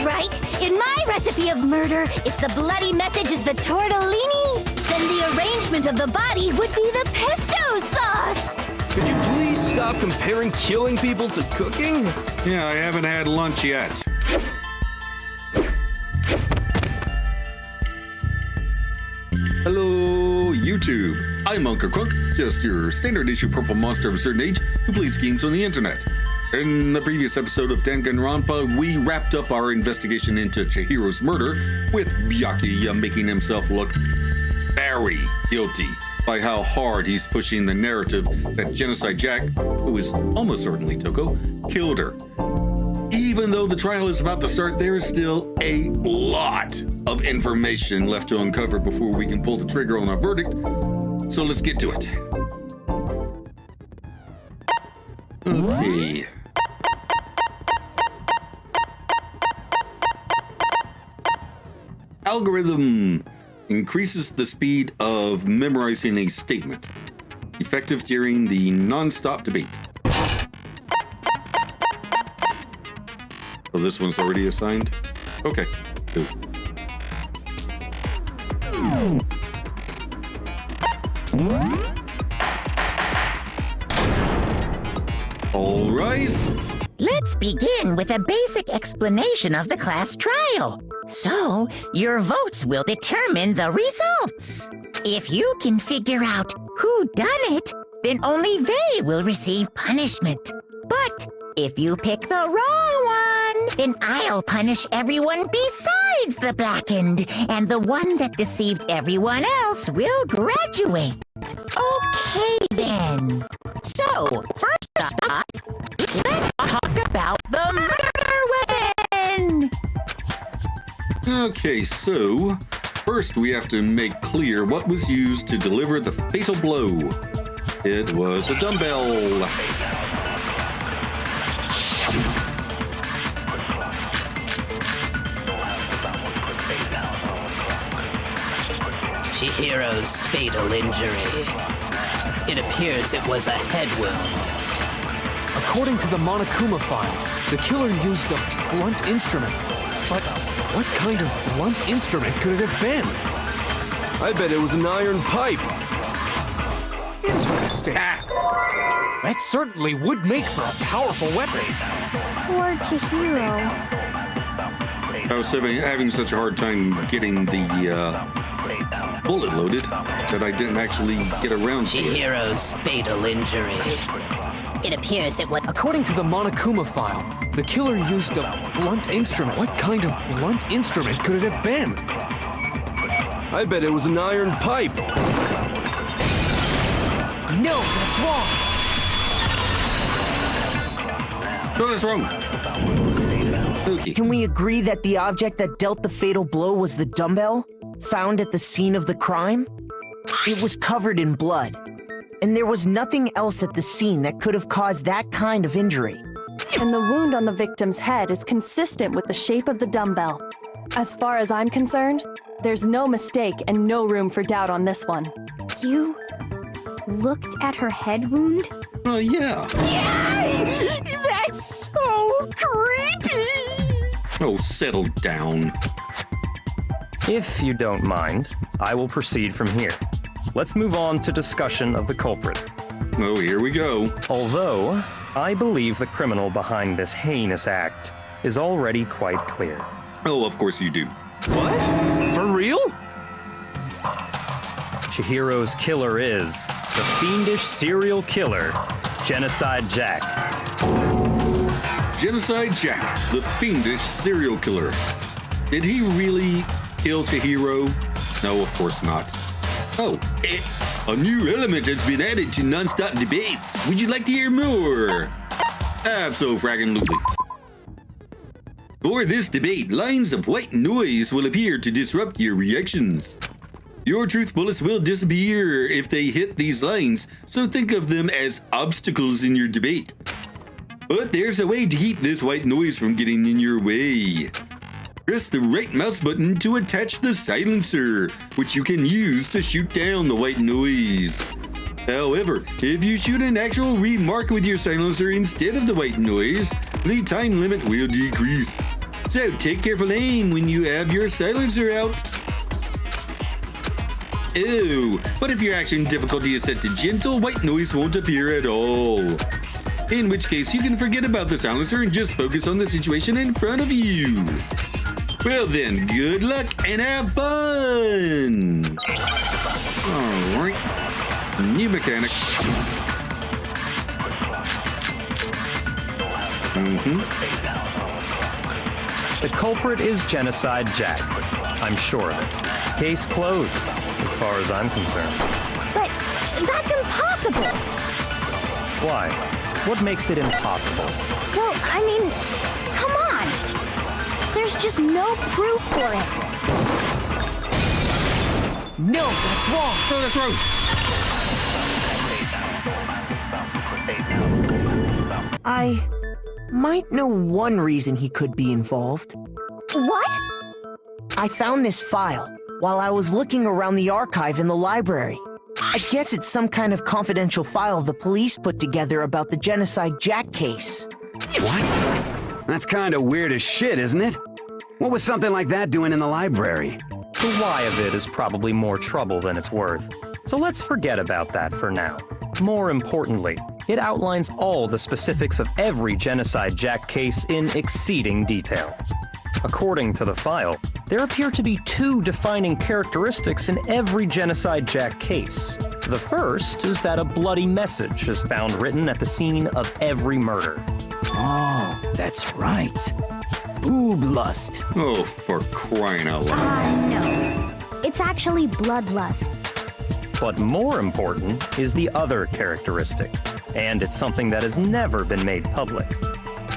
right. In my recipe of murder, if the bloody message is the tortellini, then the arrangement of the body would be the pesto sauce. Could you please stop comparing killing people to cooking? Yeah, I haven't had lunch yet. Hello, YouTube. I'm Unca Crunk, just your standard issue purple monster of a certain age who plays games on the internet. In the previous episode of Danganronpa, we wrapped up our investigation into Chihiro's murder, with Byakuya making himself look very guilty by how hard he's pushing the narrative that Genocide Jack, who is almost certainly Toko, killed her. Even though the trial is about to start, there is still a lot of information left to uncover before we can pull the trigger on our verdict. So let's get to it. Okay. Algorithm increases the speed of memorizing a statement, effective during the non-stop debate. So this one's already assigned? Okay, cool. All rise. Let's begin with a basic explanation of the class trial. So, your votes will determine the results. If you can figure out who done it, then only they will receive punishment. But if you pick the wrong one, then I'll punish everyone besides the blackened, and the one that deceived everyone else will graduate. Okay, then. So, first off, let's talk about the murder weapon! Okay, so first we have to make clear what was used to deliver the fatal blow. It was a dumbbell. Chihiro's fatal injury. It appears it was a head wound. According to the Monokuma file, the killer used a blunt instrument. But what kind of blunt instrument could it have been? I bet it was an iron pipe. Interesting. That certainly would make for a powerful weapon. Poor Chihiro. I was having such a hard time getting the bullet loaded that I didn't actually get around to it. Chihiro's fatal injury. It appears it was... According to the Monokuma file, the killer used a blunt instrument. What kind of blunt instrument could it have been? I bet it was an iron pipe. No, that's wrong. No, that's wrong. Okay. Can we agree that the object that dealt the fatal blow was the dumbbell, found at the scene of the crime? It was covered in blood, and there was nothing else at the scene that could have caused that kind of injury. And the wound on the victim's head is consistent with the shape of the dumbbell. As far as I'm concerned, there's no mistake and no room for doubt on this one. You looked at her head wound? Oh, yeah. Yay! That's so creepy! Oh, settle down. If you don't mind, I will proceed from here. Let's move on to discussion of the culprit. Oh, here we go. Although, I believe the criminal behind this heinous act is already quite clear. Oh, of course you do. What? For real? Chihiro's killer is the fiendish serial killer, Genocide Jack. Genocide Jack, the fiendish serial killer. Did he really kill Chihiro? No, of course not. Oh, a new element has been added to non-stop debates. Would you like to hear more? Abso-fraggin-lutely. For this debate, lines of white noise will appear to disrupt your reactions. Your truth bullets will disappear if they hit these lines, so think of them as obstacles in your debate. But there's a way to keep this white noise from getting in your way. Press the right mouse button to attach the silencer, which you can use to shoot down the white noise. However, if you shoot an actual remark with your silencer instead of the white noise, the time limit will decrease. So take careful aim when you have your silencer out. Oh, but if your action difficulty is set to gentle, white noise won't appear at all. In which case, you can forget about the silencer and just focus on the situation in front of you. Well then, good luck and have fun! Alright. New mechanic. The culprit is Genocide Jack. I'm sure of it. Case closed, as far as I'm concerned. But that's impossible! Why? What makes it impossible? Well, I mean, come on! There's just no proof for it. No, that's wrong. Oh, that's wrong. I might know one reason he could be involved. What? I found this file while I was looking around the archive in the library. I guess it's some kind of confidential file the police put together about the Genocide Jack case. What? That's kind of weird as shit, isn't it? What was something like that doing in the library? The why of it is probably more trouble than it's worth. So let's forget about that for now. More importantly, it outlines all the specifics of every Genocide Jack case in exceeding detail. According to the file, there appear to be two defining characteristics in every Genocide Jack case. The first is that a bloody message is found written at the scene of every murder. Oh, that's right. Boob lust. Oh, for crying out loud. No. It's actually bloodlust. But more important is the other characteristic, and it's something that has never been made public.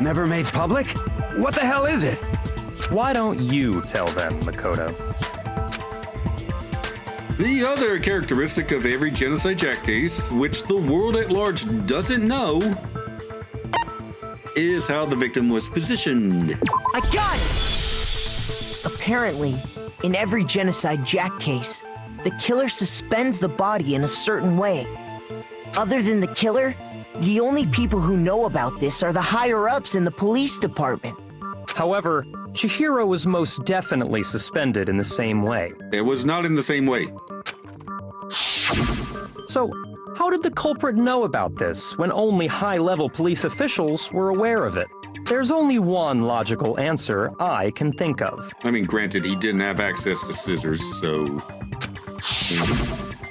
Never made public? What the hell is it? Why don't you tell them, Makoto? The other characteristic of every Genocide Jack case, which the world at large doesn't know, is how the victim was positioned. I got it! Apparently, in every Genocide Jack case, the killer suspends the body in a certain way. Other than the killer, the only people who know about this are the higher-ups in the police department. However, Chihiro was most definitely suspended in the same way. It was not in the same way. So, how did the culprit know about this when only high-level police officials were aware of it? There's only one logical answer I can think of. I mean, granted, he didn't have access to scissors, so...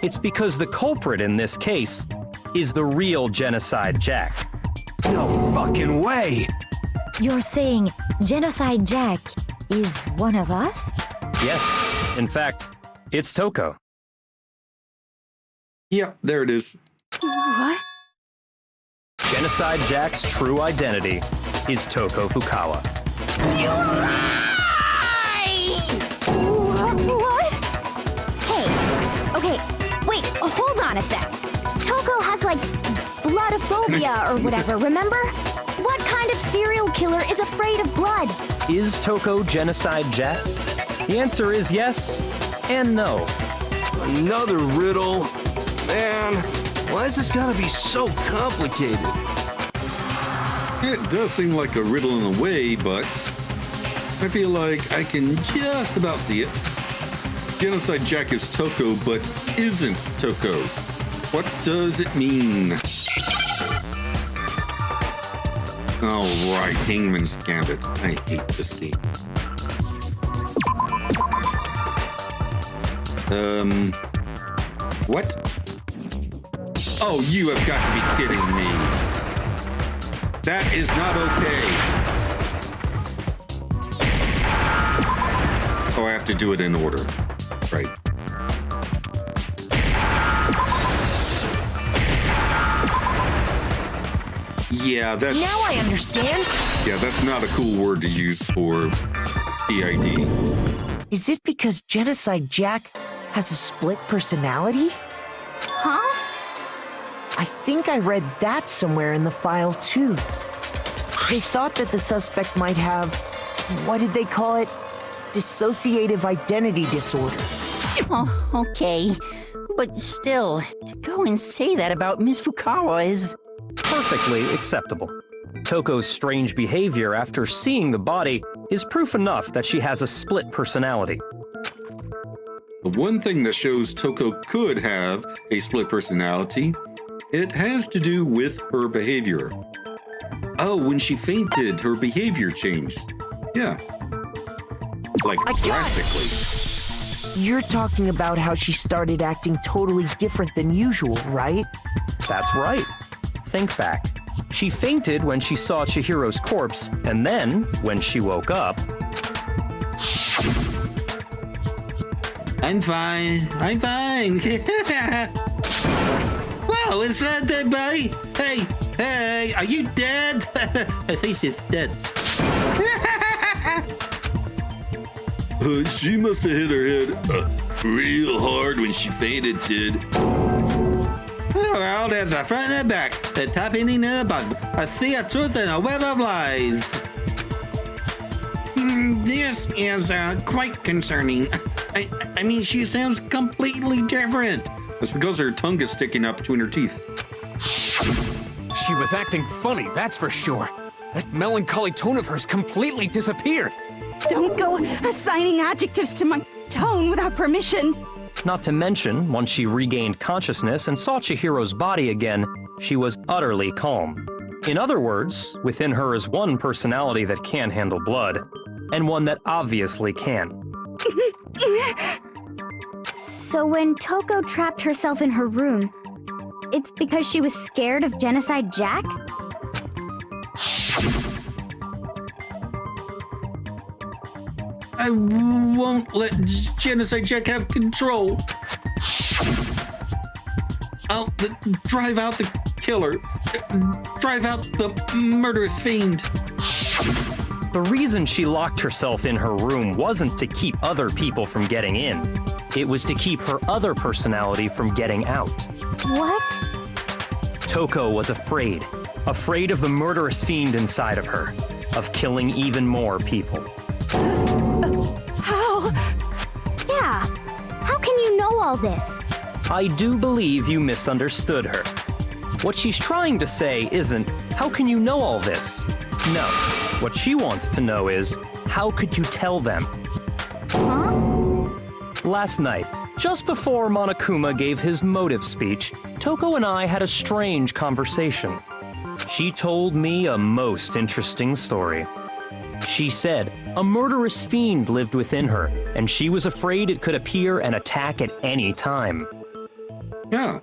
It's because the culprit in this case is the real Genocide Jack. No fucking way! You're saying Genocide Jack is one of us? Yes, in fact, it's Toko. Yeah, there it is. What? Genocide Jack's true identity is Toko Fukawa. You lie! What? Hey, okay, wait, hold on a sec. Toko has, like, bloodophobia or whatever, remember? What kind of serial killer is afraid of blood? Is Toko Genocide Jack? The answer is yes and no. Another riddle? Man, why has this gotta be so complicated? It does seem like a riddle in a way, but I feel like I can just about see it. Genocide Jack is Toko, but isn't Toko. What does it mean? All right, Hangman's Gambit. I hate this game. What? Oh, you have got to be kidding me. That is not okay. Oh, I have to do it in order. Right. Yeah, that's... Now I understand. Yeah, that's not a cool word to use for PID. Is it because Genocide Jack has a split personality? Huh? I think I read that somewhere in the file, too. They thought that the suspect might have, what did they call it? Dissociative identity disorder. Oh, okay. But still, to go and say that about Miss Fukawa is... Perfectly acceptable. Toko's strange behavior after seeing the body is proof enough that she has a split personality. The one thing that shows Toko could have a split personality, it has to do with her behavior. Oh, when she fainted, her behavior changed. Yeah. Like drastically. You're talking about how she started acting totally different than usual, right? That's right. Think back. She fainted when she saw Chihiro's corpse, and then, when she woke up... I'm fine. I'm fine. Wow, is that dead body? Hey, are you dead? I think she's dead. She must have hit her head real hard when she fainted, did. Well, there's a front and a back, the top ending and the bottom, a sea of truth and a web of lies. This is quite concerning. I mean, she sounds completely different. That's because her tongue is sticking out between her teeth. She was acting funny, that's for sure. That melancholy tone of hers completely disappeared. Don't go assigning adjectives to my tone without permission. Not to mention, once she regained consciousness and saw Chihiro's body again, she was utterly calm. In other words, within her is one personality that can handle blood, and one that obviously can. So when Toko trapped herself in her room, it's because she was scared of Genocide Jack? I won't let Genocide Jack have control. I'll drive out the killer. Drive out the murderous fiend. The reason she locked herself in her room wasn't to keep other people from getting in. It was to keep her other personality from getting out. What? Toko was afraid of the murderous fiend inside of her, of killing even more people. How? Yeah. How can you know all this? I do believe you misunderstood her. What she's trying to say isn't, how can you know all this? No. What she wants to know is, how could you tell them? Huh? Last night, just before Monokuma gave his motive speech, Toko and I had a strange conversation. She told me a most interesting story. She said a murderous fiend lived within her, and she was afraid it could appear and attack at any time. Yeah.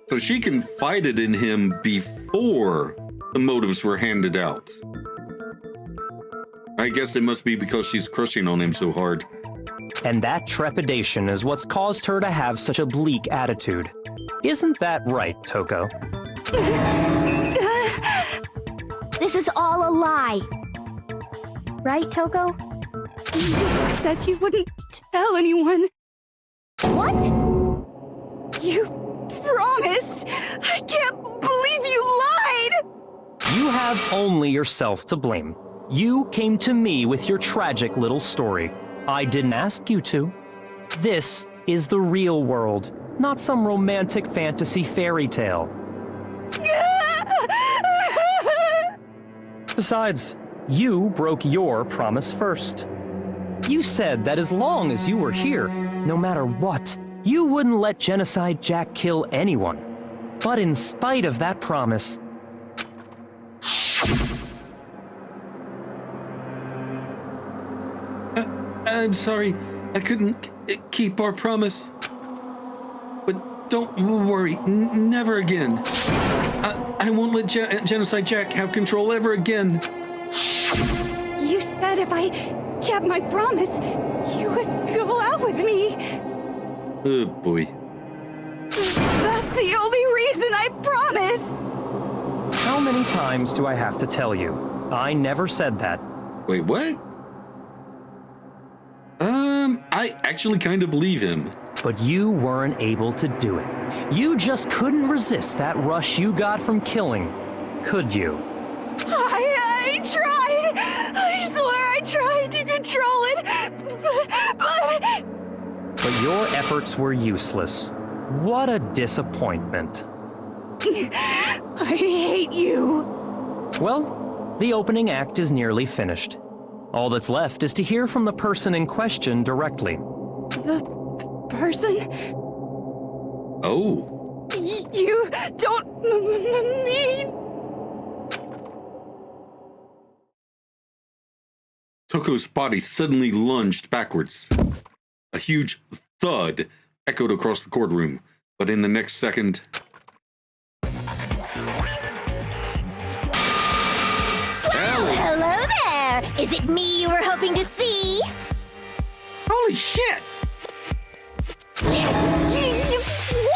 So she confided in him before the motives were handed out. I guess it must be because she's crushing on him so hard. And that trepidation is what's caused her to have such a bleak attitude. Isn't that right, Toko? This is all a lie. Right, Toko? You said you wouldn't tell anyone. What? You promised! I can't believe you lied! You have only yourself to blame. You came to me with your tragic little story. I didn't ask you to. This is the real world, not some romantic fantasy fairy tale. Besides, you broke your promise first. You said that as long as you were here, no matter what, you wouldn't let Genocide Jack kill anyone. But in spite of that promise, I'm sorry, I couldn't keep our promise. But don't worry, never again. I won't let Genocide Jack have control ever again. You said if I kept my promise, you would go out with me. Oh boy. That's the only reason I promised. how many times do I have to tell you? I never said that. Wait, what? I actually kind of believe him. But you weren't able to do it. You just couldn't resist that rush you got from killing, could you? I tried! I swear I tried to control it, But your efforts were useless. What a disappointment. I hate you. Well, the opening act is nearly finished. All that's left is to hear from the person in question directly. The person? Oh. You don't mean... Toko's body suddenly lunged backwards. A huge thud echoed across the courtroom, but in the next second... Ellie! Hello there! Is it me you were hoping to see? Holy shit! What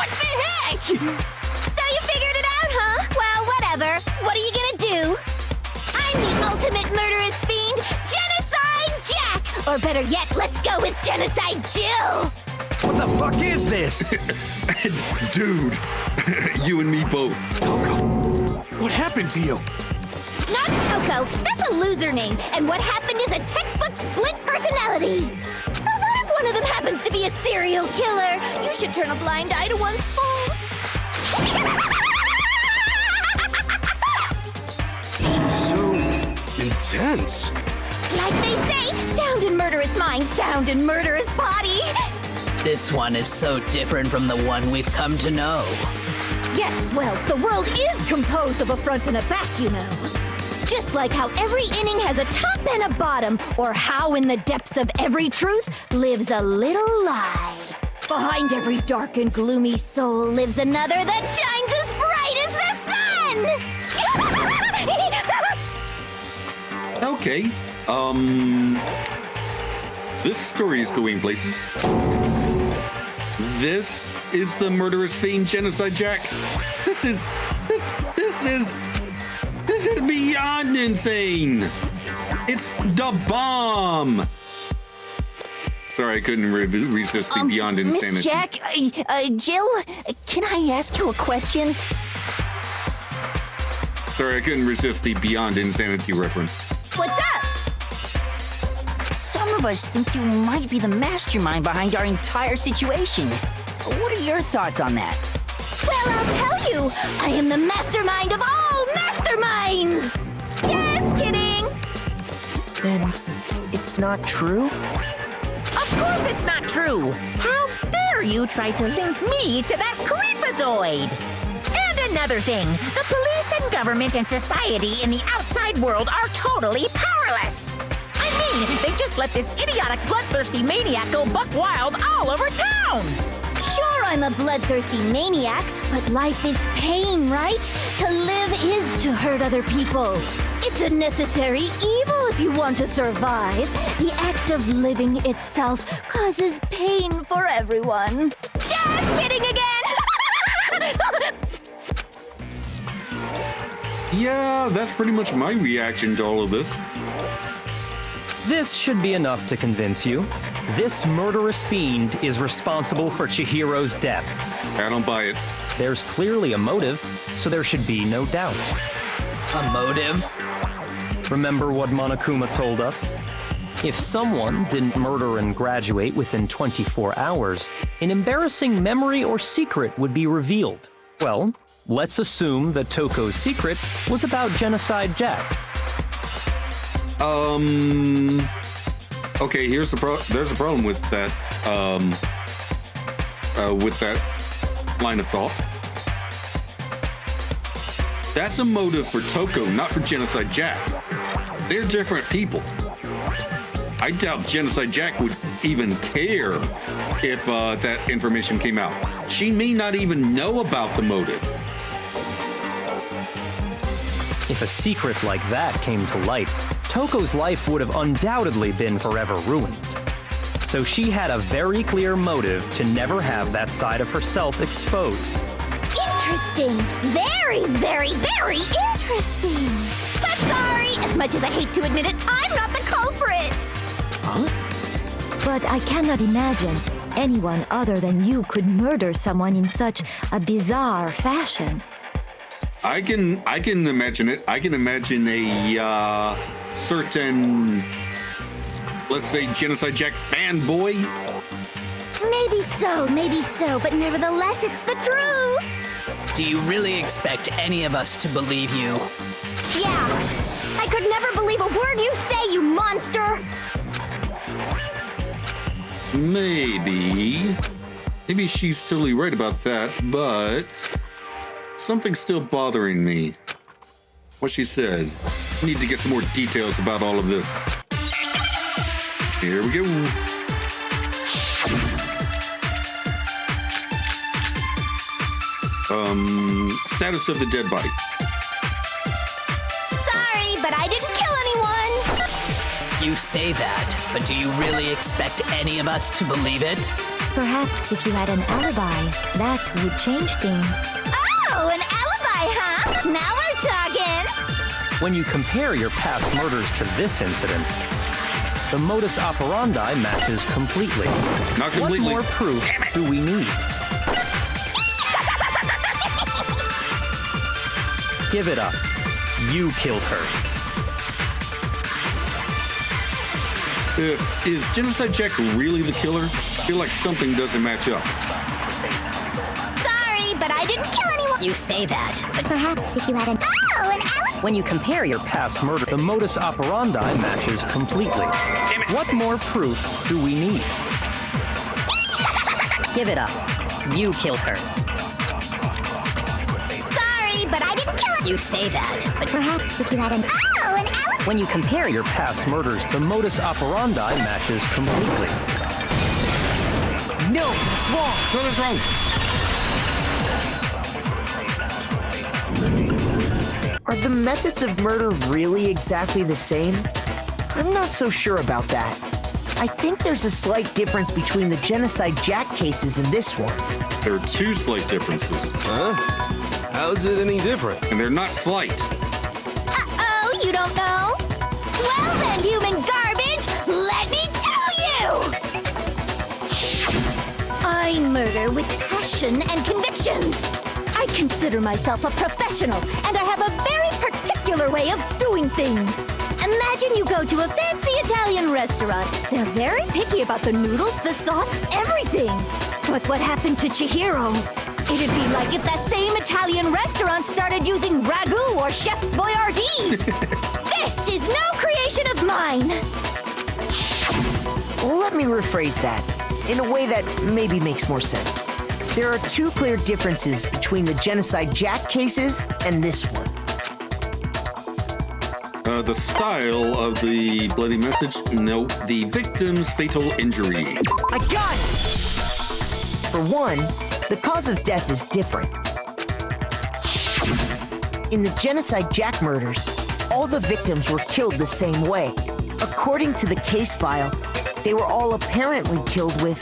the heck? So you figured it out, huh? Well, whatever. What are you gonna do? I'm the ultimate murderous fiend, Genocide Jack! Or better yet, let's go with Genocide Jill! What the fuck is this? Dude, you and me both. Toko, what happened to you? Not Toko, that's a loser name, and what happened is a textbook split personality. So what if one of them happens to be a serial killer? You should turn a blind eye to one's fault. So intense. Like they say, sound and murderous mind, sound and murderous body. This one is so different from the one we've come to know. Yes, well, the world is composed of a front and a back, you know. Just like how every inning has a top and a bottom, or how in the depths of every truth lives a little lie. Behind every dark and gloomy soul lives another that shines as bright as the sun! Okay, this story is going places. This is the murderous fiend Genocide Jack. This is beyond insane. It's the bomb. Sorry, I couldn't resist the beyond insanity. Miss Jack, Jill, can I ask you a question? Sorry, I couldn't resist the beyond insanity reference. What's up? Some of us think you might be the mastermind behind our entire situation. What are your thoughts on that? Well, I'll tell you, I am the mastermind of all masterminds! Just kidding! Then it's not true? Of course it's not true. How dare you try to link me to that creepazoid? And another thing, the police and government and society in the outside world are totally powerless. I mean, they just let this idiotic, bloodthirsty maniac go buck wild all over town. Sure, I'm a bloodthirsty maniac, but life is pain, right? To live is to hurt other people. It's a necessary evil if you want to survive. The act of living itself causes pain for everyone. Just kidding again! Yeah, that's pretty much my reaction to all of this. This should be enough to convince you. This murderous fiend is responsible for Chihiro's death. I don't buy it. There's clearly a motive, so there should be no doubt. A motive? Remember what Monokuma told us? If someone didn't murder and graduate within 24 hours, an embarrassing memory or secret would be revealed. Well, let's assume that Toko's secret was about Genocide Jack. Okay, there's a problem with that, line of thought. That's a motive for Toko, not for Genocide Jack. They're different people. I doubt Genocide Jack would even care if that information came out. She may not even know about the motive. If a secret like that came to light, Toko's life would have undoubtedly been forever ruined. So she had a very clear motive to never have that side of herself exposed. Interesting. Very, very, very interesting. But sorry, as much as I hate to admit it, I'm not the culprit. Huh? But I cannot imagine anyone other than you could murder someone in such a bizarre fashion. I can imagine it. I can imagine a certain, let's say, Genocide Jack fanboy. Maybe so, but nevertheless, it's the truth. Do you really expect any of us to believe you? Yeah, I I could never believe a word you say, you monster! Maybe she's totally right about that, but something's still bothering me. What she said. I need to get some more details about all of this. Here we go. Status of the dead body. Sorry, but I didn't kill anyone! You say that, but do you really expect any of us to believe it? Perhaps if you had an alibi, that would change things. Oh, an alibi, huh? Now we're talking! When you compare your past murders to this incident, the modus operandi matches completely. Not completely. What more proof do we need? Give it up. You killed her. Is Genocide Jack really the killer? I feel like something doesn't match up. Sorry, but I didn't kill anyone! You say that, but Perhaps if you had an... Oh, an alibi! When you compare your past murder, the modus operandi matches completely. What more proof do we need? give it up. You killed her. Sorry, but I didn't kill her! You say that, but Perhaps if you had an... Oh, an alibi! When you compare your past murders, the modus operandi matches completely. No, it's wrong. No, that's wrong. Are the methods of murder really exactly the same? I'm not so sure about that. I think there's a slight difference between the Genocide Jack cases and this one. There are two slight differences. Huh? How's it any different? And they're not slight. Uh-oh, you don't know? Well then, human garbage, let me tell you! I murder with passion and conviction. I consider myself a professional, and I have a very particular way of doing things. Imagine you go to a fancy Italian restaurant. They're very picky about the noodles, the sauce, everything. But what happened to Chihiro? It'd be like if that same Italian restaurant started using ragu or Chef Boyardee. This is no creation of mine. Let me rephrase that in a way that maybe makes more sense. There are two clear differences between the Genocide Jack cases and this one. The style of the bloody message? No, the victim's fatal injury. I got it! For one, the cause of death is different. In the Genocide Jack murders, all the victims were killed the same way. According to the case file, they were all apparently killed with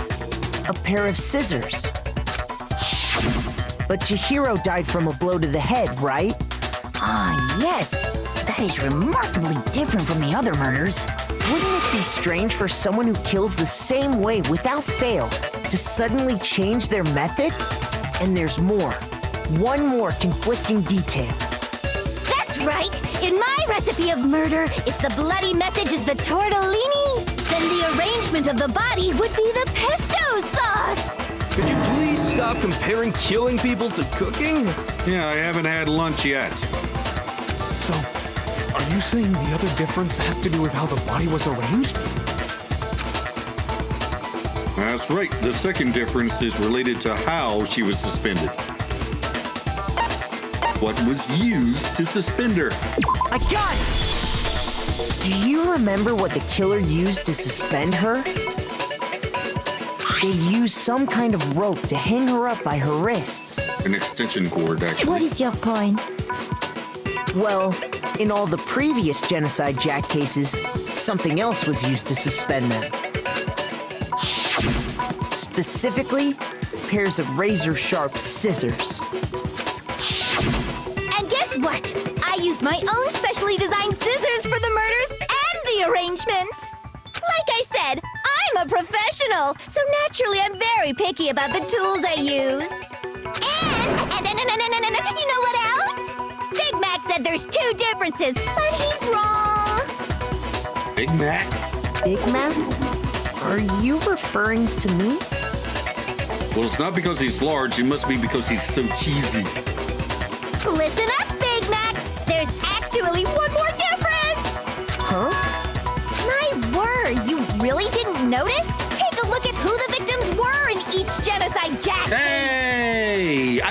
a pair of scissors. But Chihiro died from a blow to the head, right? Ah, yes. That is remarkably different from the other murders. Wouldn't it be strange for someone who kills the same way without fail to suddenly change their method? And there's more. One more conflicting detail. That's right! In my recipe of murder, if the bloody message is the tortellini, then the arrangement of the body would be the pesto sauce! Could you please stop comparing killing people to cooking? Yeah, I haven't had lunch yet. So, are you saying the other difference has to do with how the body was arranged? That's right. The second difference is related to how she was suspended. What was used to suspend her? I got it! Do you remember what the killer used to suspend her? They used some kind of rope to hang her up by her wrists. An extension cord, actually. What is your point? Well, in all the previous Genocide Jack cases, something else was used to suspend them. Specifically, pairs of razor-sharp scissors. And guess what? I use my own specially designed scissors for the murders and the arrangement! Like I said, I'm a professional, so naturally I'm very picky about the tools I use. And you know what else? Big Mac said there's two differences, but he's wrong. Big Mac? Big Mac? Are you referring to me? Well, it's not because he's large. It must be because he's so cheesy. Listen up, Big Mac. There's actually one more difference.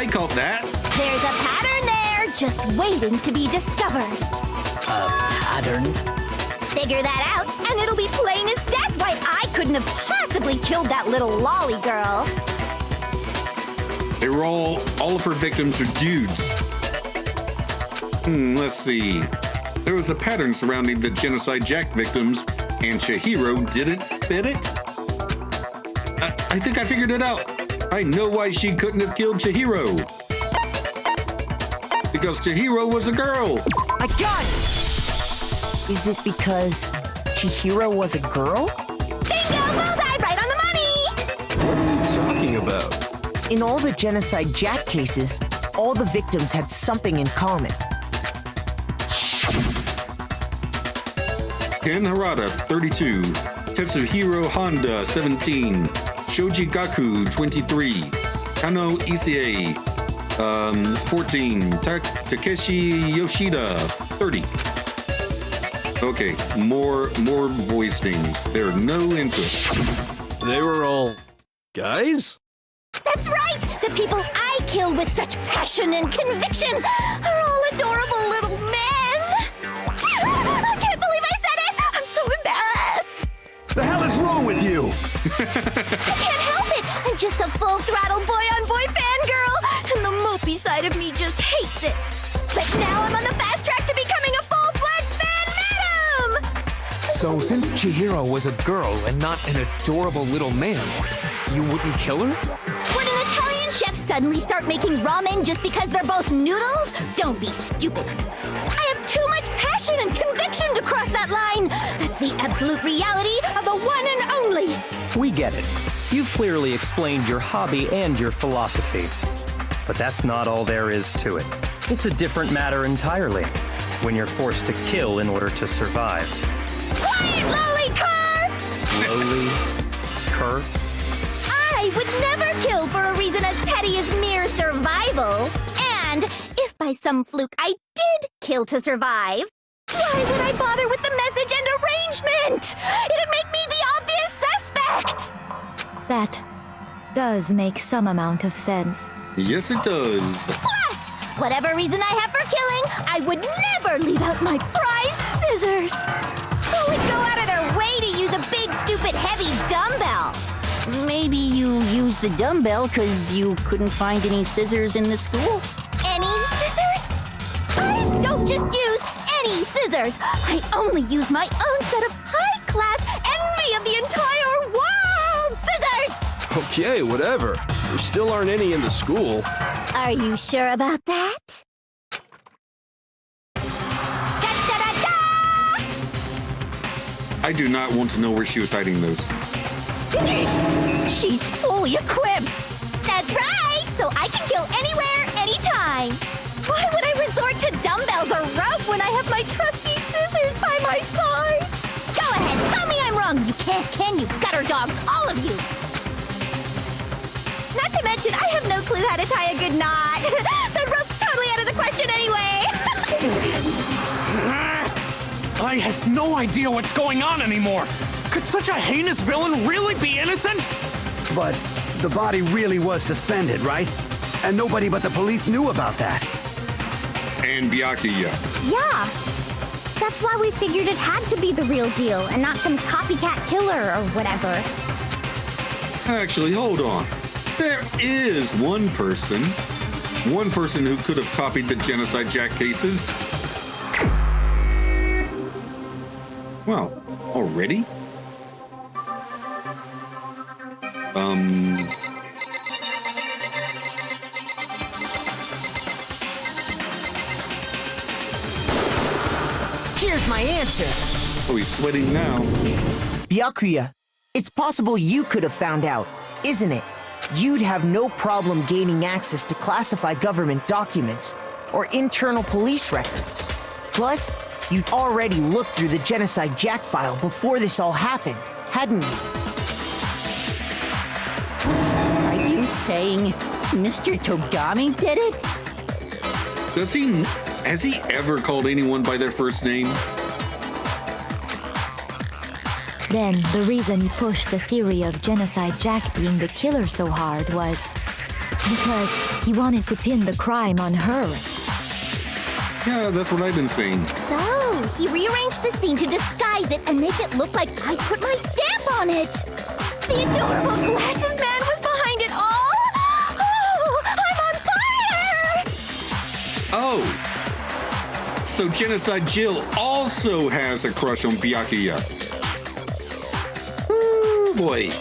I caught that. There's a pattern there, just waiting to be discovered. A pattern? Figure that out, and it'll be plain as death why I couldn't have possibly killed that little lolly girl. They were all of her victims are dudes. Let's see. There was a pattern surrounding the Genocide Jack victims, and Chihiro didn't fit it? I think I figured it out. I know why she couldn't have killed Chihiro. Because Chihiro was a girl. I got it! Is it because Chihiro was a girl? Bingo! Bullseye! Right on the money! What are you talking about? In all the Genocide Jack cases, all the victims had something in common. Ken Harada, 32. Tetsuhiro Honda, 17. Shoji Gaku, 23. Kano Issei, 14. Takeshi Yoshida, 30. Okay, more voice names. There are no interest. They were all guys? That's right! The people I killed with such passion and conviction are all adorable little men! I can't believe I said it! I'm so embarrassed! The hell is wrong with you? I can't help it! I'm just a full-throttle boy-on-boy fangirl, and the mopey side of me just hates it. But now I'm on the fast track to becoming a full-fledged fan madam! So since Chihiro was a girl and not an adorable little man, you wouldn't kill her? Would an Italian chef suddenly start making ramen just because they're both noodles? Don't be stupid. I have too much passion and conviction to cross that line. That's the absolute reality of the one and only. We get it. You've clearly explained your hobby and your philosophy. But that's not all there is to it. It's a different matter entirely, when you're forced to kill in order to survive. Quiet, lowly cur! Lowly cur? I would never kill for a reason as petty as mere survival. And if by some fluke I did kill to survive, why would I bother with the message and arrangement? It'd make me the obvious suspect! That does make some amount of sense. Yes, it does. Plus, whatever reason I have for killing, I would never leave out my prized scissors. Who would go out of their way to use a big, stupid, heavy dumbbell? Maybe you used the dumbbell because you couldn't find any scissors in the school? Any scissors? I don't just use any scissors. I only use my own set of high-class envy of the entire world scissors! Okay, whatever. There still aren't any in the school. Are you sure about that? Da-da-da-da! I do not want to know where she was hiding those. She's fully equipped! That's right! So I can kill anywhere, anytime! Why would I resort to dumbbells or rope when I have my trusty scissors by my side? Go ahead, tell me I'm wrong! You can't, can you, gutter dogs, all of you! Not to mention, I have no clue how to tie a good knot! So rope's totally out of the question anyway! I have no idea what's going on anymore. Could such a heinous villain really be innocent? But the body really was suspended, right? And nobody but the police knew about that. And Byakuya. Yeah. That's why we figured it had to be the real deal and not some copycat killer or whatever. Actually, hold on. There is one person who could have copied the Genocide Jack cases. Wow, already? Here's my answer. Oh, he's sweating now. Byakuya, it's possible you could have found out, isn't it? You'd have no problem gaining access to classified government documents or internal police records. Plus, you'd already looked through the Genocide Jack file before this all happened, hadn't you? Are you saying Mr. Togami did it? Has he ever called anyone by their first name? Then, the reason he pushed the theory of Genocide Jack being the killer so hard was Because he wanted to pin the crime on her. Yeah, that's what I've been saying. So, he rearranged the scene to disguise it and make it look like I put my stamp on it. The adorable glasses man was behind it all. Oh, I'm on fire! Oh, so Genocide Jill also has a crush on Byakuya. Oh boy,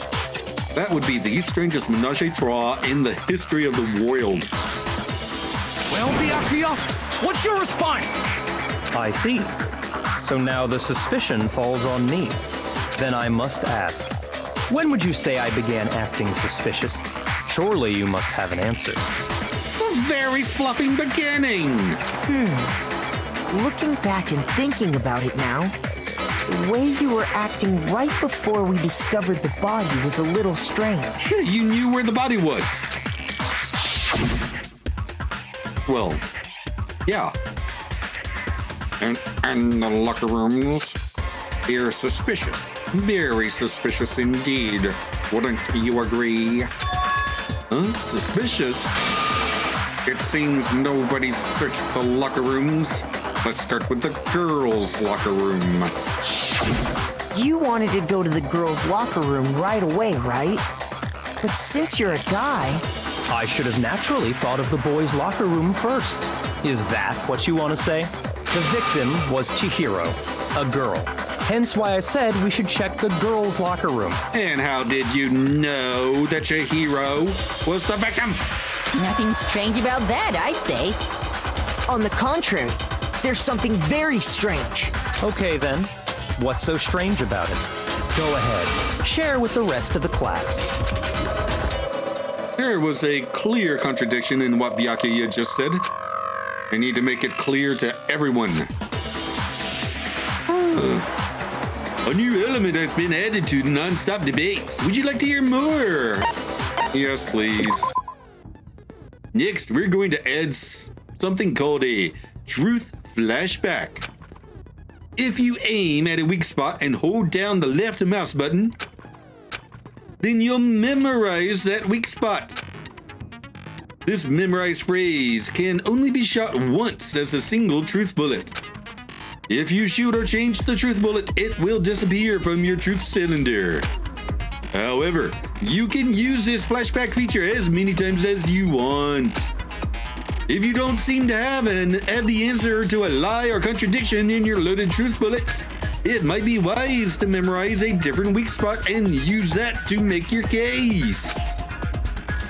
that would be the strangest menage a trois in the history of the world. Well, Byakuya, what's your response? I see. So now the suspicion falls on me. Then I must ask, when would you say I began acting suspicious? Surely you must have an answer. The very fluffing beginning. Looking back and thinking about it now, the way you were acting right before we discovered the body was a little strange. You knew where the body was. Well, yeah. And the locker rooms, they're suspicious. Very suspicious indeed. Wouldn't you agree? Huh? Suspicious? It seems nobody's searched the locker rooms. Let's start with the girls' locker room. You wanted to go to the girls' locker room right away, right? But since you're a guy... I should have naturally thought of the boys' locker room first. Is that what you want to say? The victim was Chihiro, a girl. Hence why I said we should check the girls' locker room. And how did you know that Chihiro was the victim? Nothing strange about that, I'd say. On the contrary, there's something very strange. Okay then, what's so strange about it? Go ahead, share with the rest of the class. There was a clear contradiction in what Byakuya just said. I need to make it clear to everyone. A new element has been added to the non-stop debates. Would you like to hear more? Yes, please. Next, we're going to add something called a truth flashback. If you aim at a weak spot and hold down the left mouse button, then you'll memorize that weak spot. This memorized phrase can only be shot once as a single truth bullet. If you shoot or change the truth bullet, it will disappear from your truth cylinder. However, you can use this flashback feature as many times as you want. If you don't seem to have the answer to a lie or contradiction in your loaded truth bullets, it might be wise to memorize a different weak spot and use that to make your case.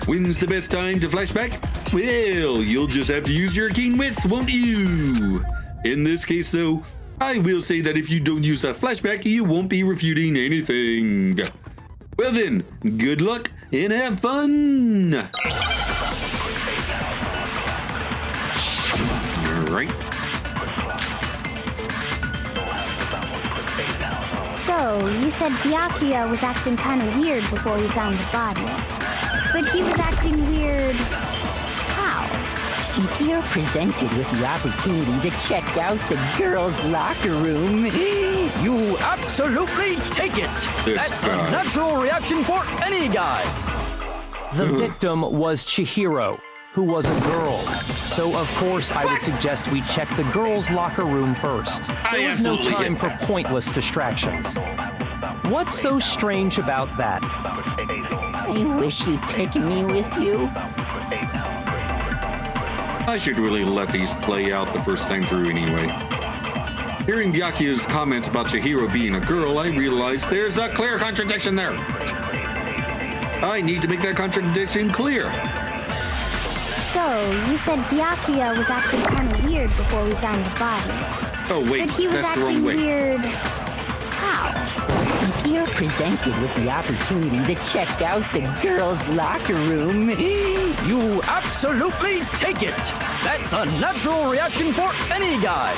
When's the best time to flashback? Well, you'll just have to use your keen wits, won't you? In this case, though, I will say that if you don't use a flashback, you won't be refuting anything. Well then, good luck and have fun! Alright. So, you said Byakuya was acting kind of weird before we found the body. But he was acting weird... how? If you're presented with the opportunity to check out the girls' locker room, you absolutely take it! That's a natural reaction for any guy! The victim was Chihiro, who was a girl. So, of course, I would suggest we check the girls' locker room first. There was no time for pointless distractions. What's so strange about that? I wish you'd taken me with you. I should really let these play out the first time through anyway. Hearing Byakuya's comments about Chihiro being a girl, I realized there's a clear contradiction there. I need to make that contradiction clear. So, you said Byakuya was acting kind of weird before we found the body. Oh wait, but he was that's the wrong acting way. Weird... how? If you're presented with the opportunity to check out the girls' locker room, you absolutely take it! That's a natural reaction for any guy!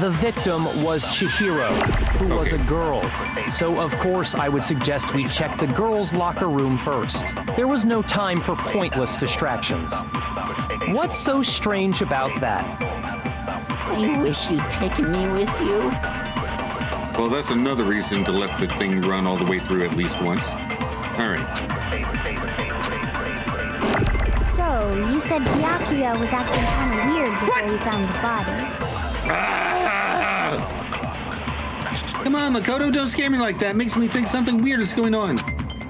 The victim was Chihiro, who was a girl. So, of course, I would suggest we check the girls' locker room first. There was no time for pointless distractions. What's so strange about that? I wish you'd taken me with you. Well, that's another reason to let the thing run all the way through at least once. All right. So, you said Byakuya was acting kind of weird before we found the body. Come on, Makoto, don't scare me like that. Makes me think something weird is going on.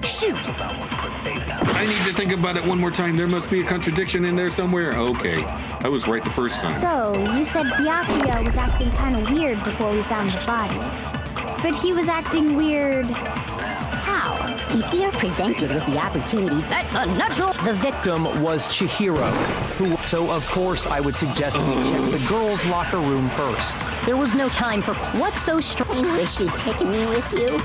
Shoot! I need to think about it one more time. There must be a contradiction in there somewhere. Okay, I was right the first time. So, you said Byakuya was acting kind of weird before we found the body. But he was acting weird... how? If you're presented with the opportunity, that's unnatural. The victim was Chihiro, so of course I would suggest we check the girls' locker room first. There was no time for what's so strange. I wish you'd taken me with you.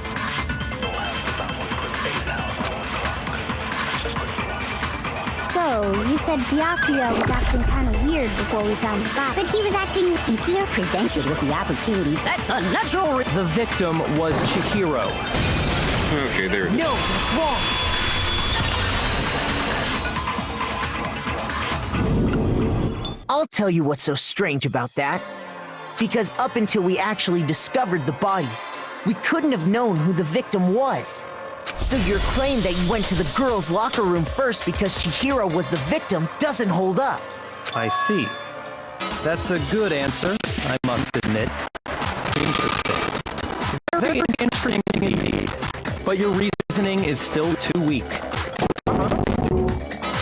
So, you said Byakuya was acting kind of weird before we found the body. But he was acting... If you're presented with the opportunity, that's unnatural. The victim was Chihiro. Okay, there it is. No, that's wrong. I'll tell you what's so strange about that. Because up until we actually discovered the body, we couldn't have known who the victim was. So your claim that you went to the girls' locker room first because Chihiro was the victim doesn't hold up. I see. That's a good answer, I must admit. Interesting. Very interesting indeed. But your reasoning is still too weak.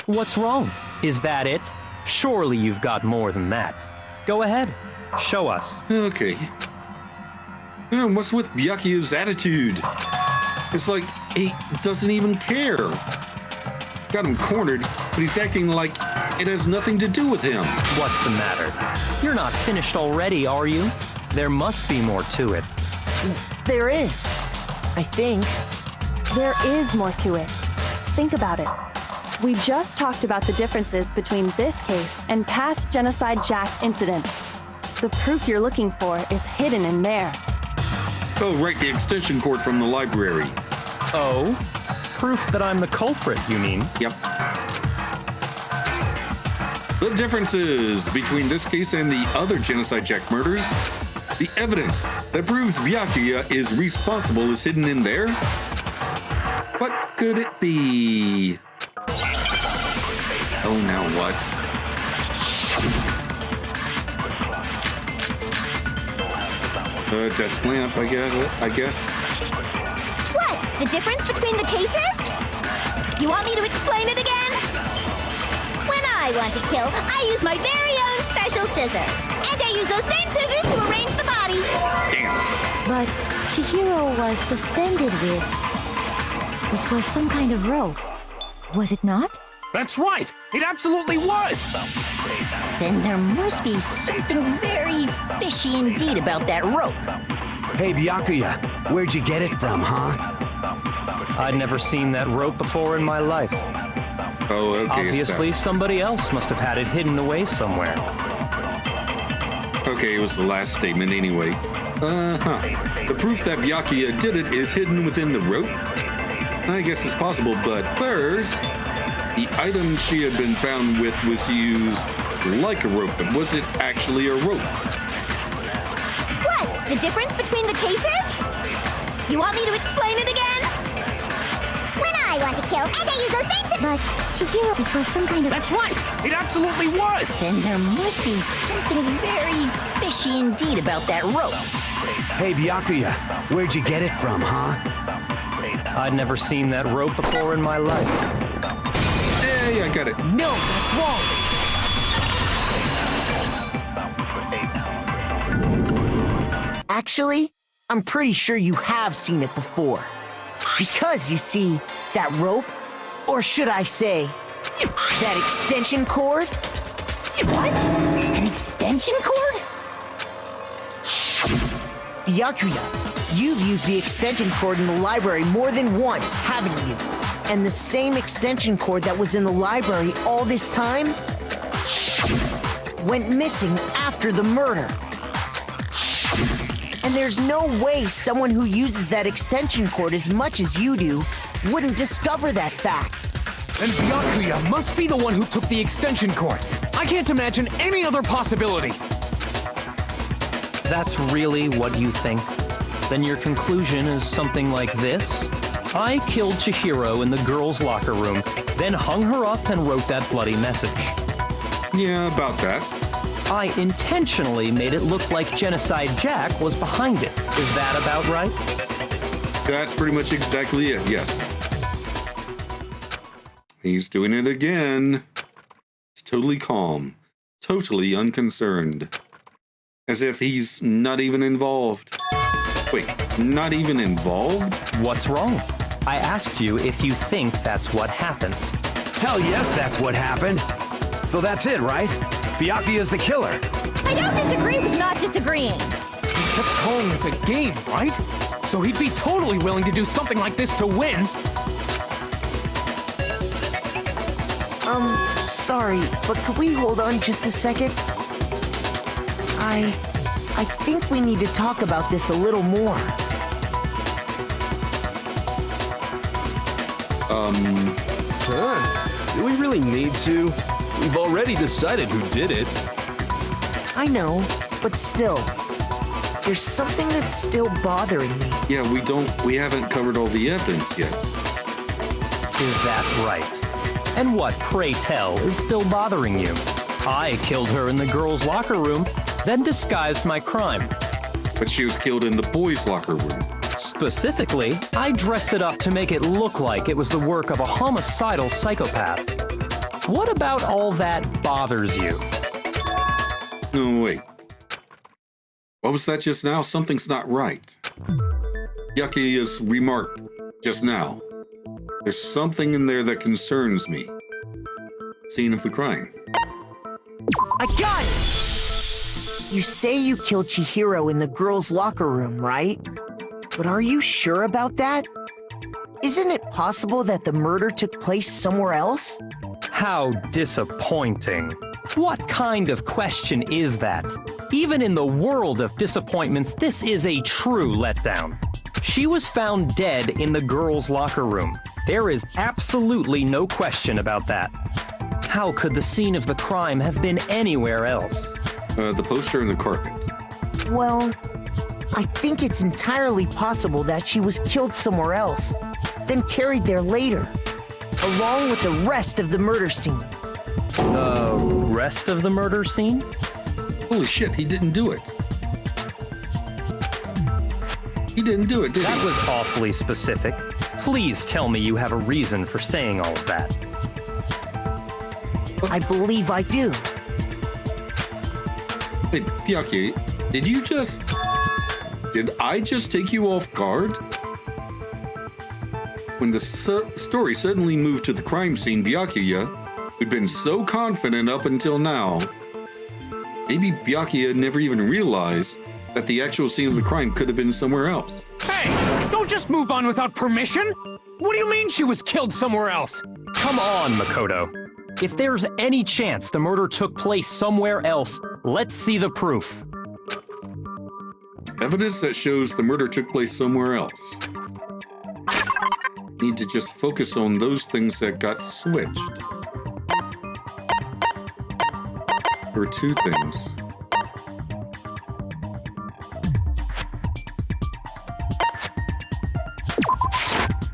What's wrong? Is that it? Surely you've got more than that. Go ahead. Show us. Okay. What's with Byakuya's attitude? It's like he doesn't even care. Got him cornered, but he's acting like it has nothing to do with him. What's the matter? You're not finished already, are you? There must be more to it. There is. I think. There is more to it. Think about it. We just talked about the differences between this case and past Genocide Jack incidents. The proof you're looking for is hidden in there. Oh, right, the extension cord from the library. Oh? Proof that I'm the culprit, you mean? Yep. The differences between this case and the other Genocide Jack murders. The evidence that proves Byakuya is responsible is hidden in there. What could it be? Oh, now what? Desk lamp, I guess. What? The difference between the cases? You want me to explain it again? When I want to kill, I use my very own special scissors. And I use those same scissors to arrange the body. Damn. But Chihiro was suspended with... It was some kind of rope. Was it not? That's right! It absolutely was! Then there must be something very fishy indeed about that rope. Hey, Byakuya, where'd you get it from, huh? I'd never seen that rope before in my life. Oh, okay. Obviously, somebody else must have had it hidden away somewhere. Okay, it was the last statement anyway. The proof that Byakuya did it is hidden within the rope? I guess it's possible, but first, the item she had been found with was used like a rope, but was it actually a rope? What? The difference between the cases? You want me to explain it again? When I want to kill, and I use those same scissors. But Chihiro, it was some kind of... That's right! It absolutely was! Then there must be something very fishy indeed about that rope. Hey, Byakuya, where'd you get it from, huh? I'd never seen that rope before in my life. Hey, I got it. No, that's wrong. Actually, I'm pretty sure you have seen it before. Because, you see, that rope, or should I say, that extension cord? What? An extension cord? Byakuya, you've used the extension cord in the library more than once, haven't you? And the same extension cord that was in the library all this time went missing after the murder. And there's no way someone who uses that extension cord as much as you do wouldn't discover that fact. And Byakuya must be the one who took the extension cord. I can't imagine any other possibility. That's really what you think? Then your conclusion is something like this? I killed Chihiro in the girls' locker room, then hung her up and wrote that bloody message. Yeah, about that. I intentionally made it look like Genocide Jack was behind it. Is that about right? That's pretty much exactly it, yes. He's doing it again. It's totally calm, totally unconcerned. As if he's not even involved. Wait, not even involved? What's wrong? I asked you if you think that's what happened. Hell yes, that's what happened. So that's it, right? Byakuya's the killer. I don't disagree with not disagreeing. He kept calling this a game, right? So he'd be totally willing to do something like this to win. Sorry, but could we hold on just a second? I think we need to talk about this a little more. Do we really need to? We've already decided who did it. I know, but still, there's something that's still bothering me. Yeah, we haven't covered all the evidence yet. Is that right? And what, pray tell, is still bothering you? I killed her in the girls' locker room, then disguised my crime. But she was killed in the boys' locker room. Specifically, I dressed it up to make it look like it was the work of a homicidal psychopath. What about all that bothers you? No, wait. What was that just now? Something's not right. Byakuya's remark just now. There's something in there that concerns me. Scene of the crime. I got it! You say you killed Chihiro in the girls' locker room, right? But are you sure about that? Isn't it possible that the murder took place somewhere else? How disappointing. What kind of question is that? Even in the world of disappointments, this is a true letdown. She was found dead in the girls' locker room. There is absolutely no question about that. How could the scene of the crime have been anywhere else? The poster and the carpet. Well, I think it's entirely possible that she was killed somewhere else, then carried there later, along with the rest of the murder scene. The rest of the murder scene? Holy shit, he didn't do it. He didn't do it, did he? That was awfully specific. Please tell me you have a reason for saying all of that. I believe I do. Hey, Byakuya, did I just take you off guard? When the story suddenly moved to the crime scene, Byakuya, who'd been so confident up until now, maybe Byakuya never even realized that the actual scene of the crime could have been somewhere else. Hey, don't just move on without permission! What do you mean she was killed somewhere else? Come on, Makoto. If there's any chance the murder took place somewhere else, let's see the proof. Evidence that shows the murder took place somewhere else. Need to just focus on those things that got switched. There were two things.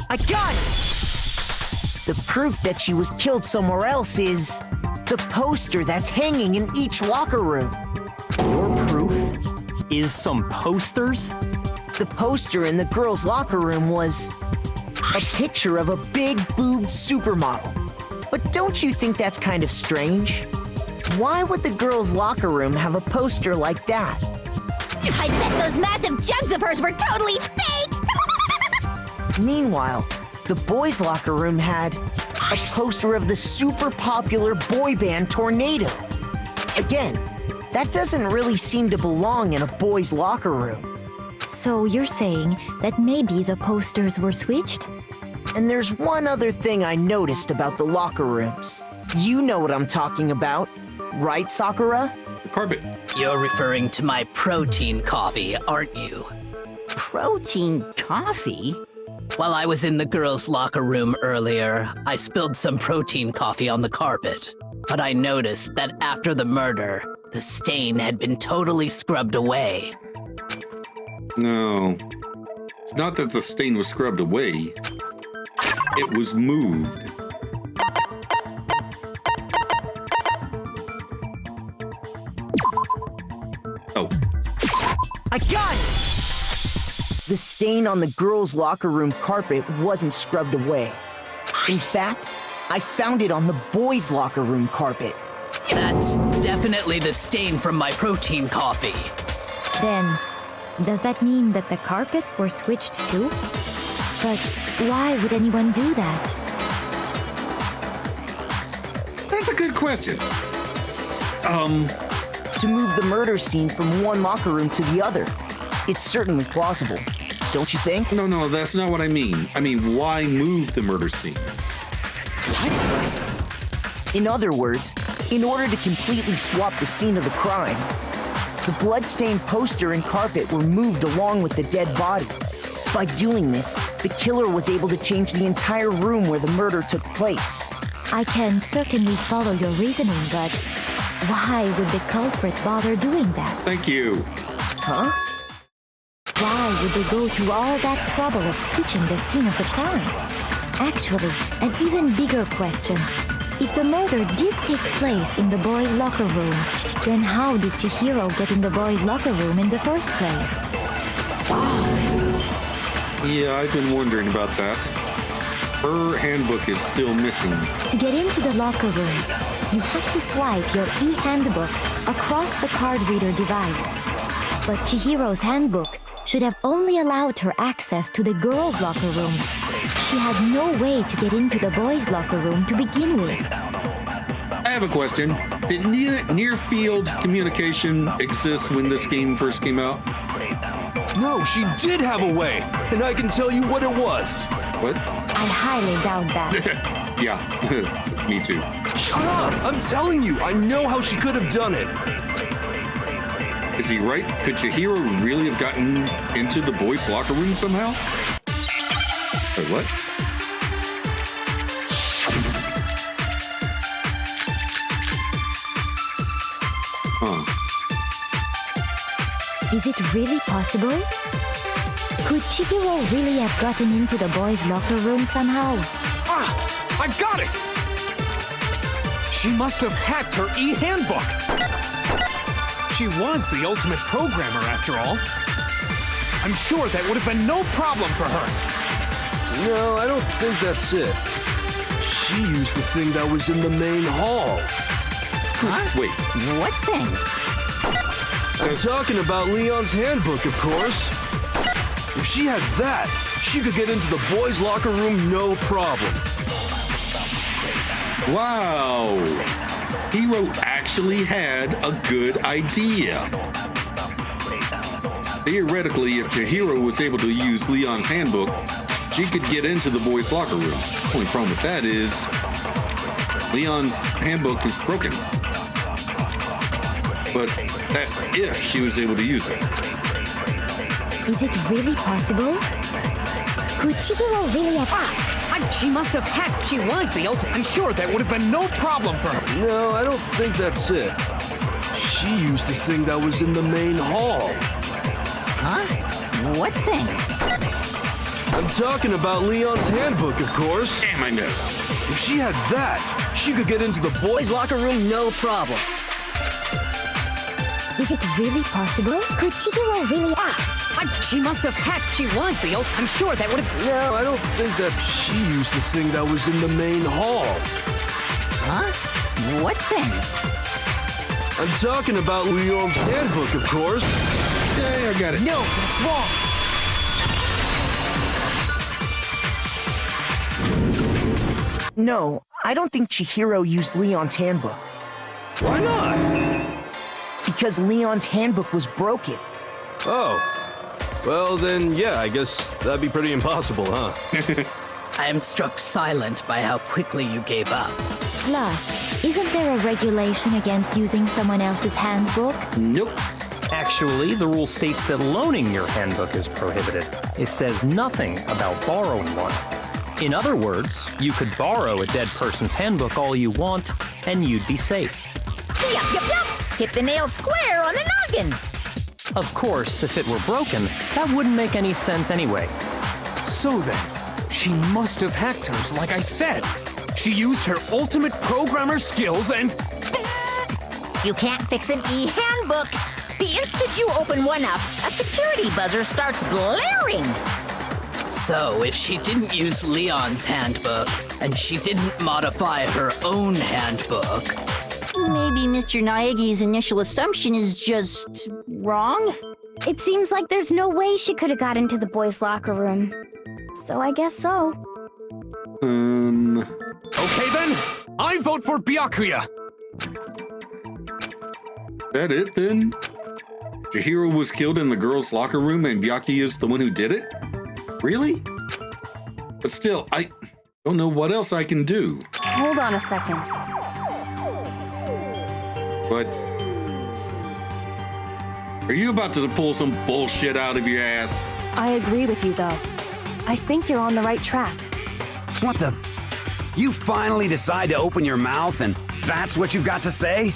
I got it! The proof that she was killed somewhere else is the poster that's hanging in each locker room. Your proof is some posters? The poster in the girls' locker room was a picture of a big-boobed supermodel. But don't you think that's kind of strange? Why would the girls' locker room have a poster like that? I bet those massive jugs of hers were totally fake! Meanwhile, the boys' locker room had a poster of the super popular boy band Tornado. Again, that doesn't really seem to belong in a boys' locker room. So you're saying that maybe the posters were switched? And there's one other thing I noticed about the locker rooms. You know what I'm talking about, right, Sakura? The carpet. You're referring to my protein coffee, aren't you? Protein coffee? While I was in the girls' locker room earlier, I spilled some protein coffee on the carpet. But I noticed that after the murder, the stain had been totally scrubbed away. No. It's not that the stain was scrubbed away. it was moved. Oh. I got it! The stain on the girls' locker room carpet wasn't scrubbed away. In fact, I found it on the boys' locker room carpet. That's definitely the stain from my protein coffee. Then, does that mean that the carpets were switched too? But why would anyone do that? That's a good question. To move the murder scene from one locker room to the other. It's certainly plausible, don't you think? No, that's not what I mean. I mean, why move the murder scene? What? In other words, in order to completely swap the scene of the crime, the bloodstained poster and carpet were moved along with the dead body. By doing this, the killer was able to change the entire room where the murder took place. I can certainly follow your reasoning, but why would the culprit bother doing that? Thank you. Huh? Why would they go to all that trouble of switching the scene of the crime? Actually, an even bigger question. If the murder did take place in the boys' locker room, then how did Chihiro get in the boys' locker room in the first place? Yeah, I've been wondering about that. Her handbook is still missing. To get into the locker rooms, you have to swipe your e-handbook across the card reader device. But Chihiro's handbook should have only allowed her access to the girls' locker room. She had no way to get into the boys' locker room to begin with. I have a question. Did near-field communication exist when this game first came out? No, she did have a way, and I can tell you what it was. What? I highly doubt that. Yeah, me too. Shut up! I'm telling you, I know how she could have done it. Is he right? Could Chihiro really have gotten into the boys' locker room somehow? Wait, what? Huh. Is it really possible? Could Chihiro really have gotten into the boys' locker room somehow? Ah! I got it! She must have hacked her e-handbook! She was the ultimate programmer, after all. I'm sure that would have been no problem for her. No, I don't think that's it. She used the thing that was in the main hall. Huh? Wait. What thing? I'm talking about Leon's handbook, of course. If she had that, she could get into the boys' locker room no problem. Wow. Hiro actually had a good idea. Theoretically, if Chihiro was able to use Leon's handbook, she could get into the boys' locker room. The only problem with that is Leon's handbook is broken. But that's if she was able to use it. Is it really possible? Could Chihiro really have... She must have hacked. She was the ultimate. I'm sure that would have been no problem for her. No, I don't think that's it. She used the thing that was in the main hall. Huh? What thing? I'm talking about Leon's handbook, of course. Damn, I missed. If she had that, she could get into the boys' locker room no problem. Is it really possible? Could Chihiro really... She must have hacked. She was the ultimate. I'm sure that would have... No, I don't think that she used the thing that was in the main hall. Huh? What thing? I'm talking about Leon's handbook, of course. Yeah, I got it. No, that's wrong. No, I don't think Chihiro used Leon's handbook. Why not? Because Leon's handbook was broken. Oh. Well, then, yeah, I guess that'd be pretty impossible, huh? I am struck silent by how quickly you gave up. Plus, isn't there a regulation against using someone else's handbook? Nope. Actually, the rule states that loaning your handbook is prohibited. It says nothing about borrowing one. In other words, you could borrow a dead person's handbook all you want, and you'd be safe. Yup. Hit the nail square on the noggin. Of course, if it were broken, that wouldn't make any sense anyway. So then, She must have hacked hers, like I said. She used her ultimate programmer skills and... Psst! You can't fix an e-handbook. The instant you open one up, a security buzzer starts blaring. So, if she didn't use Leon's handbook, and she didn't modify her own handbook... Maybe Mr. Naegi's initial assumption is just wrong? It seems like there's no way she could have got into the boys' locker room. So I guess so. Okay then, I vote for Byakuya. That it then? Chihiro was killed in the girls' locker room and Byakuya is the one who did it? Really? But still, I don't know what else I can do. Hold on a second. But are you about to pull some bullshit out of your ass? I agree with you, though. I think you're on the right track. What the? You finally decide to open your mouth and that's what you've got to say?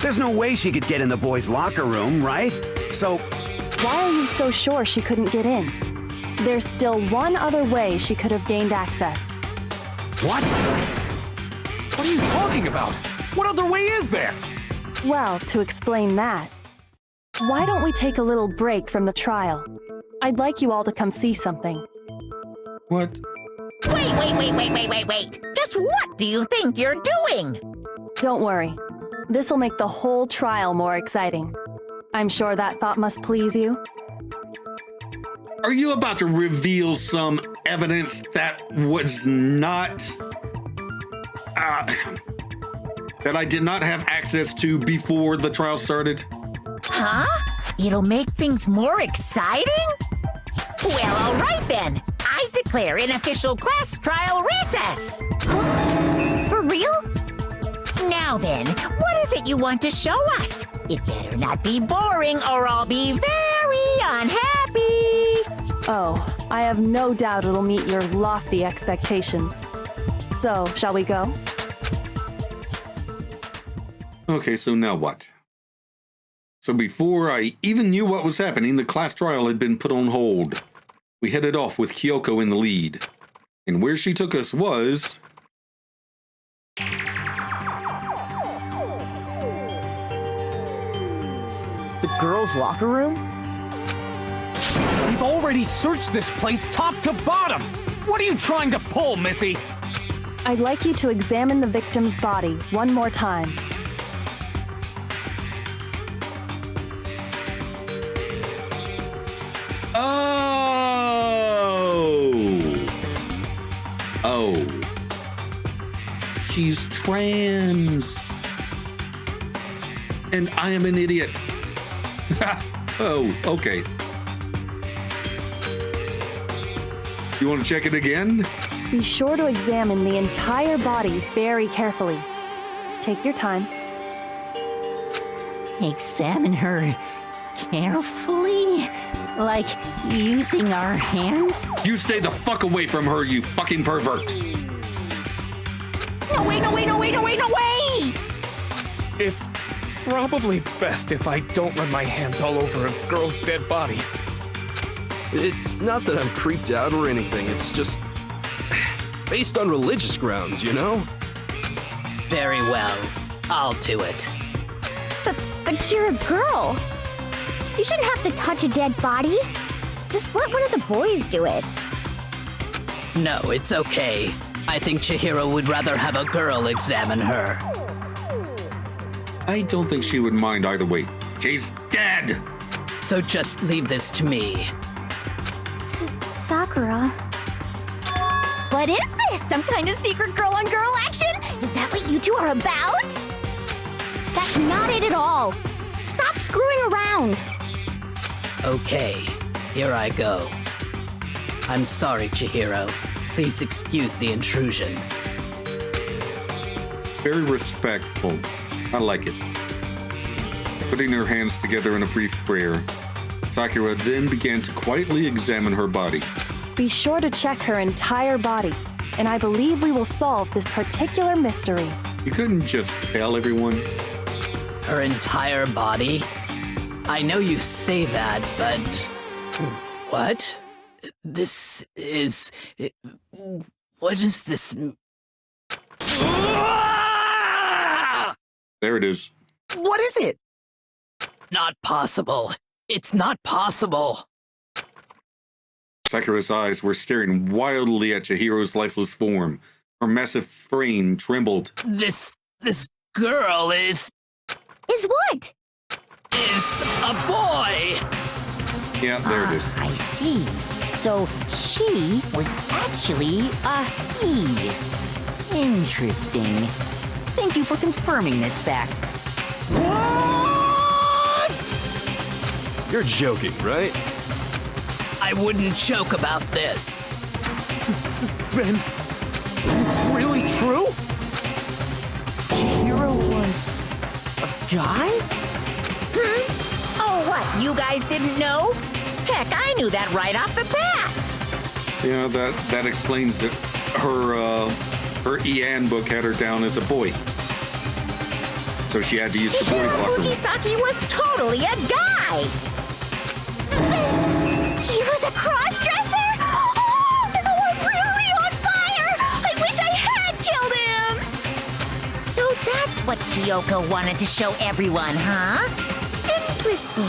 There's no way she could get in the boys' locker room, right? So... Why are you so sure she couldn't get in? There's still one other way she could have gained access. What? What are you talking about? What other way is there? Well, to explain that, why don't we take a little break from the trial? I'd like you all to come see something. What? Wait. Just what do you think you're doing? Don't worry. This'll make the whole trial more exciting. I'm sure that thought must please you. Are you about to reveal some evidence that was not... that I did not have access to before the trial started? Huh? It'll make things more exciting? Well, all right then. I declare an official class trial recess. For real? Now then, what is it you want to show us? It better not be boring or I'll be very unhappy. Oh, I have no doubt it'll meet your lofty expectations. So, shall we go? Okay, so now what? So before I even knew what was happening, the class trial had been put on hold. We headed off with Kyoko in the lead. And where she took us was... The girls' locker room? We've already searched this place top to bottom. What are you trying to pull, Missy? I'd like you to examine the victim's body one more time. Oh. She's trans. And I am an idiot. Oh, okay. You want to check it again? Be sure to examine the entire body very carefully. Take your time. Examine her carefully? Like using our hands? You stay the fuck away from her, you fucking pervert. No way! It's probably best if I don't run my hands all over a girl's dead body. It's not that I'm creeped out or anything, it's just based on religious grounds, you know? Very well. I'll do it. But you're a girl. You shouldn't have to touch a dead body. Just let one of the boys do it. No, it's okay. I think Chihiro would rather have a girl examine her. I don't think she would mind either way. She's dead! So just leave this to me. Sakura. What is this? Some kind of secret girl-on-girl action? Is that what you two are about? That's not it at all. Stop screwing around. Okay, here I go. I'm sorry, Chihiro. Please excuse the intrusion. Very respectful. I like it. Putting her hands together in a brief prayer, Sakura then began to quietly examine her body. Be sure to check her entire body, and I believe we will solve this particular mystery. You couldn't just tell everyone? Her entire body? I know you say that, but... What? This is... What is this? There it is. What is it? Not possible. It's not possible. Sakura's eyes were staring wildly at Chihiro's lifeless form. Her massive frame trembled. This girl is what? Is a boy. Yeah, there it is. I see. So she was actually a he. Interesting. Thank you for confirming this fact. What? You're joking, right? I wouldn't joke about this. Then it's really true? Chihiro was a guy? Oh, what? You guys didn't know? Heck, I knew that right off the bat. Yeah, that explains it. Her e-handbook had her down as a boy. So she had to use the boys' locker room. Fujisaki was totally a guy. He was a cross-dresser? Oh, I'm really on fire! I wish I had killed him! So that's what Kyoko wanted to show everyone, huh? Interesting.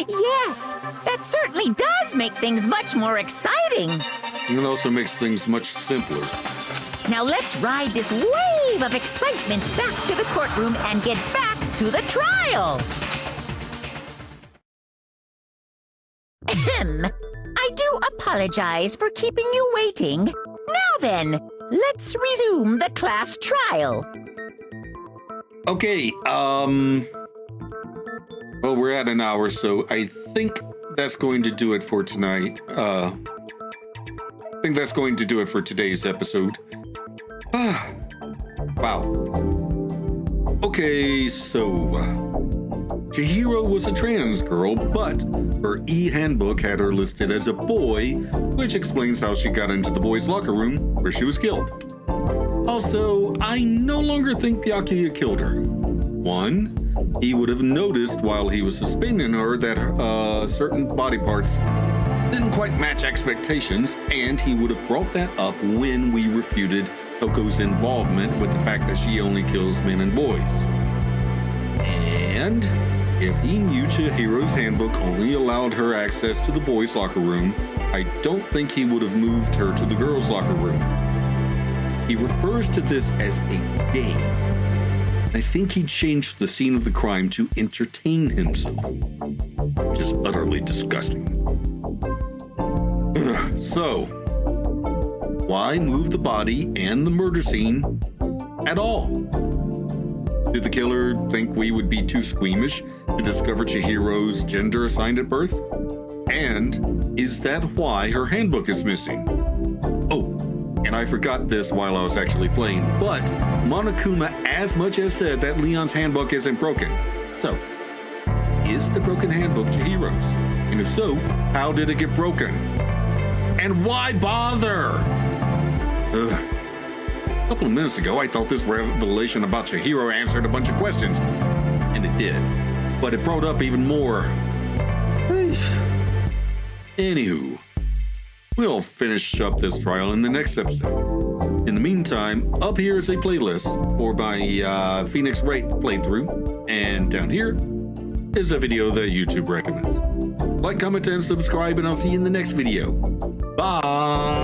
Yes, that certainly does make things much more exciting. It also makes things much simpler. Now let's ride this wave of excitement back to the courtroom and get back to the trial. Ahem. I do apologize for keeping you waiting. Now then, let's resume the class trial. Okay, well, we're at an hour, so I think that's going to do it for tonight. I think that's going to do it for today's episode. Wow. Okay, so Chihiro was a trans girl, but her e-handbook had her listed as a boy, which explains how she got into the boys' locker room where she was killed. Also, I no longer think Byakuya killed her. One, he would have noticed while he was suspending her that certain body parts didn't quite match expectations, and he would have brought that up when we refuted Toko's involvement with the fact that she only kills men and boys. And if he knew Chihiro's handbook only allowed her access to the boys' locker room, I don't think he would have moved her to the girls' locker room. He refers to this as a game. I think he changed the scene of the crime to entertain himself, which is utterly disgusting. So, why move the body and the murder scene at all? Did the killer think we would be too squeamish to discover Chihiro's gender assigned at birth? And is that why her handbook is missing? Oh, and I forgot this while I was actually playing, but Monokuma as much as said that Leon's handbook isn't broken. So, is the broken handbook Chihiro's? And if so, how did it get broken? And why bother? A couple of minutes ago, I thought this revelation about Chihiro answered a bunch of questions, and it did, but it brought up even more. Anywho, we'll finish up this trial in the next episode. In the meantime, up here is a playlist for my Phoenix Wright playthrough, and down here is a video that YouTube recommends. Like, comment, and subscribe, and I'll see you in the next video. Bye!